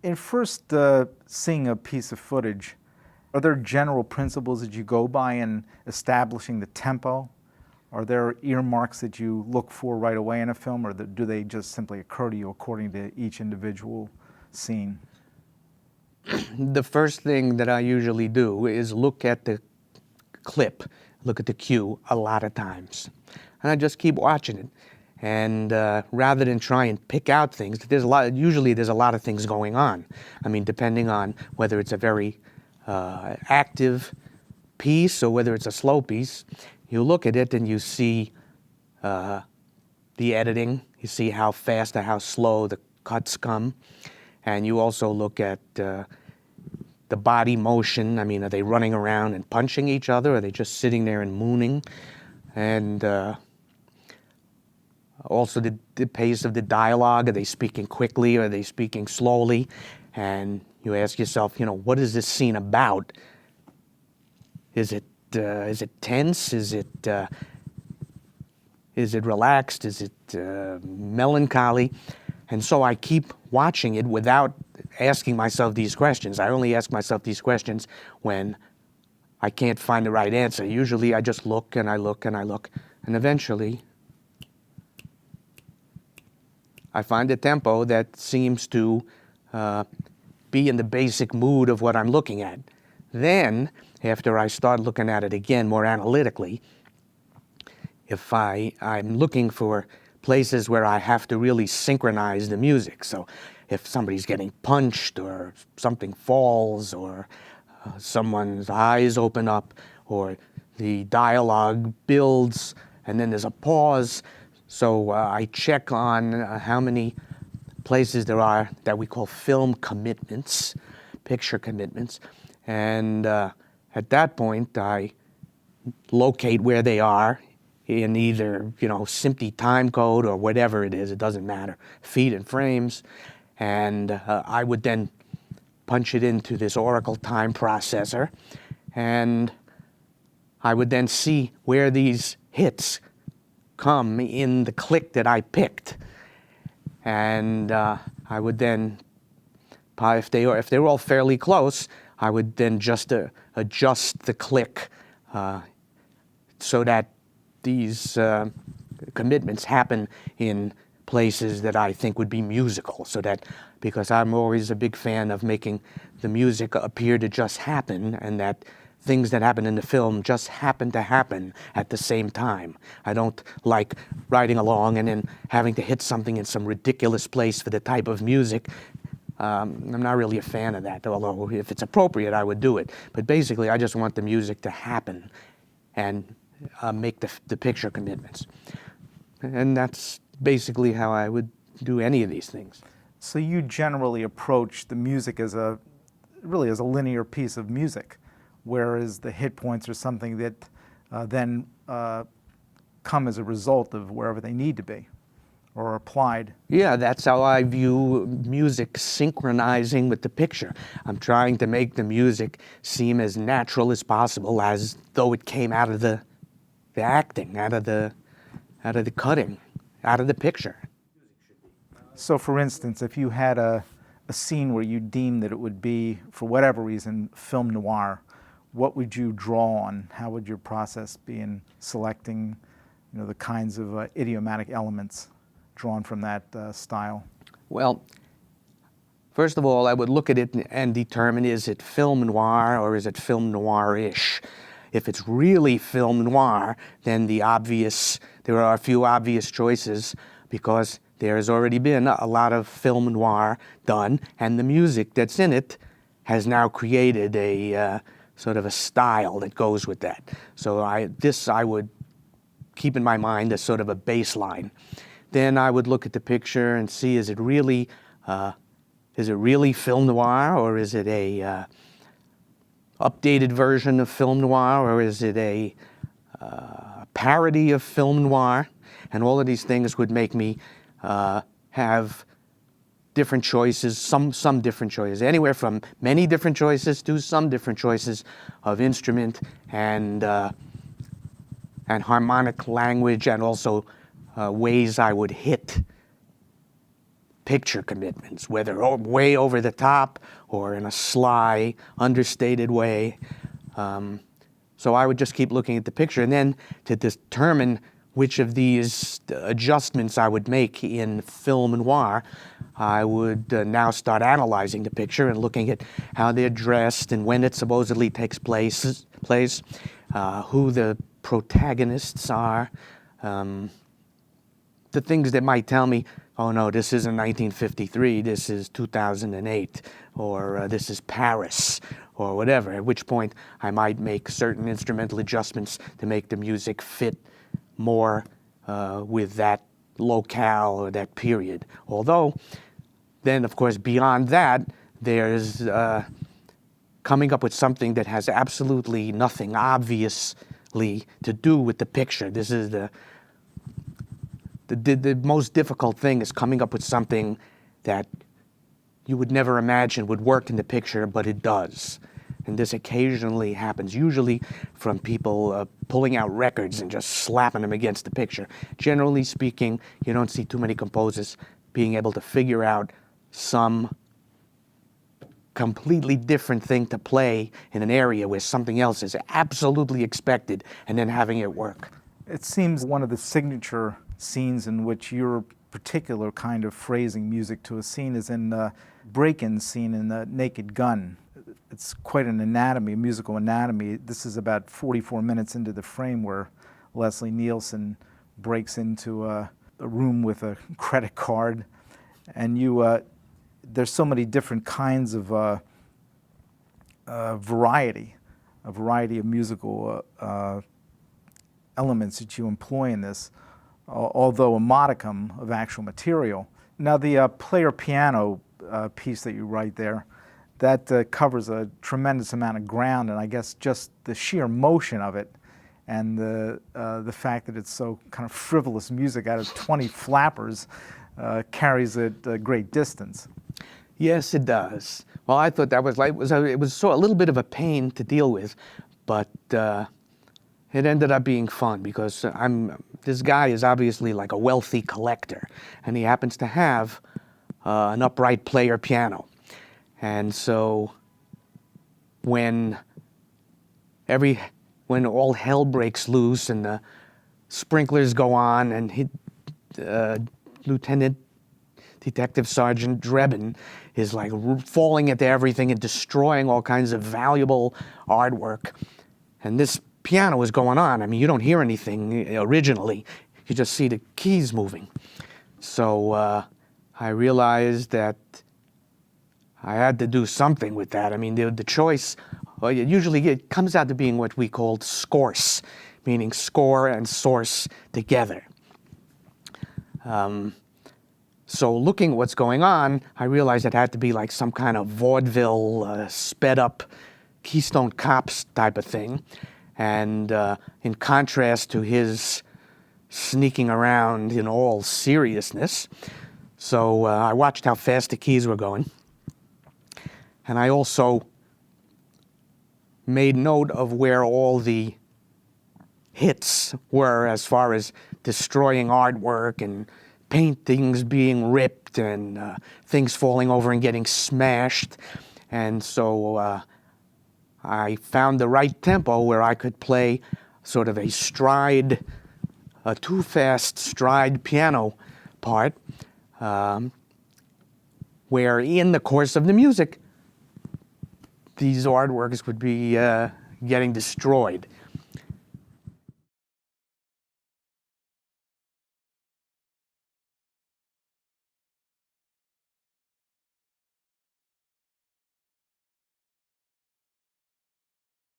In first seeing a piece of footage, are there general principles that you go by in establishing the tempo? Are there earmarks that you look for right away in a film, or do they just simply occur to you according to each individual scene? The first thing that I usually do is look at the clip, look at the cue a lot of times. And I just keep watching it. And rather than try and pick out things, usually there's a lot of things going on. I mean, depending on whether it's a very active piece or whether it's a slow piece, you look at it and you see the editing, you see how fast or how slow the cuts come, and you also look at the body motion. I mean, are they running around and punching each other? Or are they just sitting there and mooning? And also the pace of the dialogue. Are they speaking quickly? Are they speaking slowly? And you ask yourself, what is this scene about? Is it tense? Is it relaxed? Is it melancholy? And so I keep watching it without asking myself these questions. I only ask myself these questions when I can't find the right answer. Usually I just look and I look and I look, and eventually I find a tempo that seems to be in the basic mood of what I'm looking at. Then, after I start looking at it again more analytically, if I'm looking for places where I have to really synchronize the music. So if somebody's getting punched or something falls or someone's eyes open up or the dialogue builds and then there's a pause. So I check on how many places there are that we call film commitments, picture commitments. And at that point, I locate where they are in either, SMPTE time code or whatever it is, it doesn't matter, feet and frames. And I would then punch it into this Oracle time processor. And I would then see where these hits come in the click that I picked. And I would then, if they were all fairly close, I would then just adjust the click so that these commitments happen in places that I think would be musical, because I'm always a big fan of making the music appear to just happen, and that things that happen in the film just happen to happen at the same time. I don't like riding along and then having to hit something in some ridiculous place for the type of music. I'm not really a fan of that, although if it's appropriate, I would do it. But basically, I just want the music to happen and make the picture commitments. And that's basically how I would do any of these things. So you generally approach the music as a linear piece of music, whereas the hit points are something that then come as a result of wherever they need to be or applied. Yeah, that's how I view music synchronizing with the picture. I'm trying to make the music seem as natural as possible, as though it came out of the acting, out of the cutting, out of the picture. So for instance, if you had a scene where you deemed that it would be, for whatever reason, film noir, what would you draw on? How would your process be in selecting the kinds of idiomatic elements drawn from that style? Well, first of all, I would look at it and determine, is it film noir or is it film noir-ish? If it's really film noir, then there are a few obvious choices, because there has already been a lot of film noir done, and the music that's in it has now created a sort of a style that goes with that. So I would keep in my mind as sort of a baseline. Then I would look at the picture and see, is it really film noir, or is it a updated version of film noir, or is it a parody of film noir? And all of these things would make me have different choices, some different choices, anywhere from many different choices to some different choices of instrument and harmonic language, and also ways I would hit picture commitments, whether way over the top or in a sly, understated way. So I would just keep looking at the picture, and then to determine which of these adjustments I would make in film noir, I would now start analyzing the picture and looking at how they're dressed and when it supposedly takes place, who the protagonists are, the things that might tell me, oh no, this isn't 1953, this is 2008, or this is Paris, or whatever, at which point I might make certain instrumental adjustments to make the music fit more with that locale or that period. Although, then of course beyond that, there's coming up with something that has absolutely nothing obviously to do with the picture. This is the most difficult thing, is coming up with something that you would never imagine would work in the picture, but it does. And this occasionally happens, usually from people pulling out records and just slapping them against the picture. Generally speaking, you don't see too many composers being able to figure out some completely different thing to play in an area where something else is absolutely expected, and then having it work. It seems one of the signature scenes in which your particular kind of phrasing music to a scene is in the break-in scene in the Naked Gun. It's quite an anatomy, a musical anatomy. This is about 44 minutes into the frame where Leslie Nielsen breaks into a room with a credit card, and there's so many different kinds of variety of musical elements that you employ in this, although a modicum of actual material. Now the player piano piece that you write there, that covers a tremendous amount of ground, and I guess just the sheer motion of it and the fact that it's so kind of frivolous music out of 20 flappers carries it a great distance. Yes, it does. Well, I thought that was like, it was so a little bit of a pain to deal with, but it ended up being fun because this guy is obviously like a wealthy collector, and he happens to have an upright player piano. And so when all hell breaks loose and the sprinklers go on and Lieutenant Detective Sergeant Drebin is like falling into everything and destroying all kinds of valuable artwork, and this piano is going on. I mean, you don't hear anything originally. You just see the keys moving. So I realized that I had to do something with that. I mean, the choice, usually it comes out to being what we called scorse, meaning score and source together. So looking at what's going on, I realized it had to be like some kind of vaudeville, sped up Keystone Cops type of thing. And in contrast to his sneaking around in all seriousness. So I watched how fast the keys were going. And I also made note of where all the hits were as far as destroying artwork and paintings being ripped and things falling over and getting smashed. And so I found the right tempo where I could play sort of a too-fast stride piano part, where in the course of the music, these artworks would be getting destroyed.